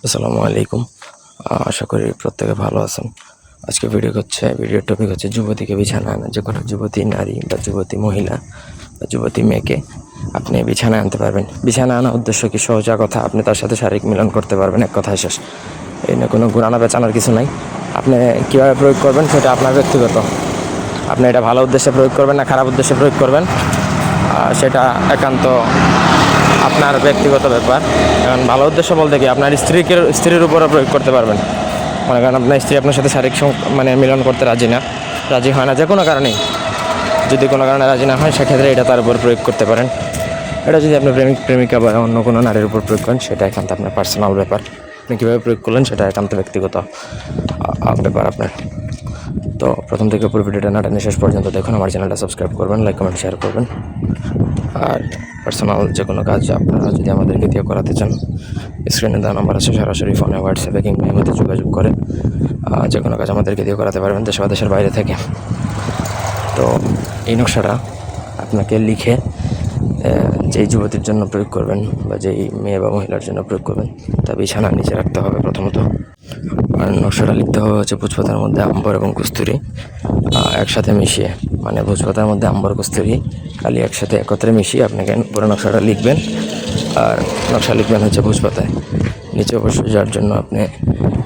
আসসালামু আলাইকুম। আশা করি প্রত্যেকে ভালো আছেন। আজকে ভিডিওর টপিক হচ্ছে যুবতীকে বিছানায় আনা। যে কোনো যুবতী নারী বা যুবতী মহিলা বা যুবতী মেয়েকে আপনি বিছানায় আনতে পারবেন। বিছানায় আনার উদ্দেশ্য কি? সোজা কথা, আপনি তার সাথে শারীরিক মিলন করতে পারবেন, এক কথায় শেষ। এই না কোনো ঘোরানো পেঁচানোর কিছু নাই। আপনি কীভাবে প্রয়োগ করবেন সেটা আপনার ব্যক্তিগত। আপনি এটা ভালো উদ্দেশ্যে প্রয়োগ করবেন না খারাপ উদ্দেশ্যে প্রয়োগ করবেন সেটা একান্ত আপনার ব্যক্তিগত ব্যাপার। কারণ ভালো উদ্দেশ্য বলতে কি, আপনার স্ত্রীর উপরও প্রয়োগ করতে পারবেন। মনে করেন আপনার স্ত্রী আপনার সাথে শারীরিক মিলন করতে রাজি হয় না, যে কোনো কারণেই, যদি কোনো কারণে রাজি না হয়, সেক্ষেত্রে এটা তার উপর প্রয়োগ করতে পারেন। এটা যদি আপনি প্রেমিকা বা অন্য কোনো নারীর উপর প্রয়োগ করেন, সেটা একান্ত আপনার পার্সোনাল ব্যাপার। আপনি কীভাবে প্রয়োগ করলেন সেটা একান্ত ব্যক্তিগত ব্যাপার আপনার। তো প্রথম থেকে পুরো ভিডিওটা না টেনে শেষ পর্যন্ত দেখুন। আমার চ্যানেলটা সাবস্ক্রাইব করবেন, লাইক কমেন্ট শেয়ার করবেন। আর পার্সোনাল যে কোনো কাজ আপনারা যদি আমাদেরকে দিয়ে করাতে চান, স্ক্রিনে দেওয়া নাম্বার আছে, সরাসরি ফোনে, হোয়াটসঅ্যাপে কিংবা ইমেতে যোগাযোগ করে যে কোনো কাজ আমাদেরকে দিয়ে করাতে পারবেন, দেশ বা দেশের বাইরে থেকে। তো এই নকশাটা আপনাকে লিখে যেই যুবতীর জন্য প্রয়োগ করবেন বা যেই মেয়ে বা মহিলার জন্য প্রয়োগ করবেন, তা বিছানার নিচে রাখতে হবে প্রথমত। আর নকশাটা লিখতে হবে হচ্ছে ভোজপাতার মধ্যে আম্বর এবং কস্তুরি একসাথে মিশিয়ে, মানে ভোজপাতার মধ্যে আম্বর কস্তুরি খালি একসাথে একত্রে মিশিয়ে আপনাকে পুরো নকশাটা লিখবেন। আর নকশা লিখবেন হচ্ছে ভোজপাতায়। নিচে অবশ্যই যার জন্য আপনি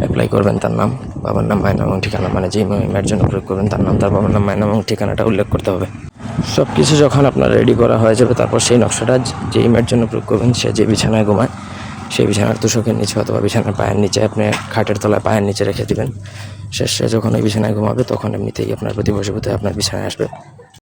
অ্যাপ্লাই করবেন তার নাম, বাবার নাম, মায়ের নাম এবং ঠিকানা, মানে যেই মেয়ের জন্য প্রয়োগ করবেন তার নাম, তার বাবার নাম, মায়ের নাম এবং ঠিকানাটা উল্লেখ করতে হবে। সব কিছু যখন আপনার রেডি করা হয়ে যাবে, তারপর সেই নকশাটা যেই মেয়ের জন্য প্রয়োগ করবেন, সে যে বিছানায় ঘুমায়, সেই বিছানার তোষকের নিচে অথবা বিছানার পায়ের নিচে, আপনি খাটের তলায় পায়ের নিচে রেখে দেবেন। সে যখন ওই বিছানায় ঘুমাবে, তখন এমনিতেই আপনার প্রতি বশীভূত আপনার বিছানায় আসবে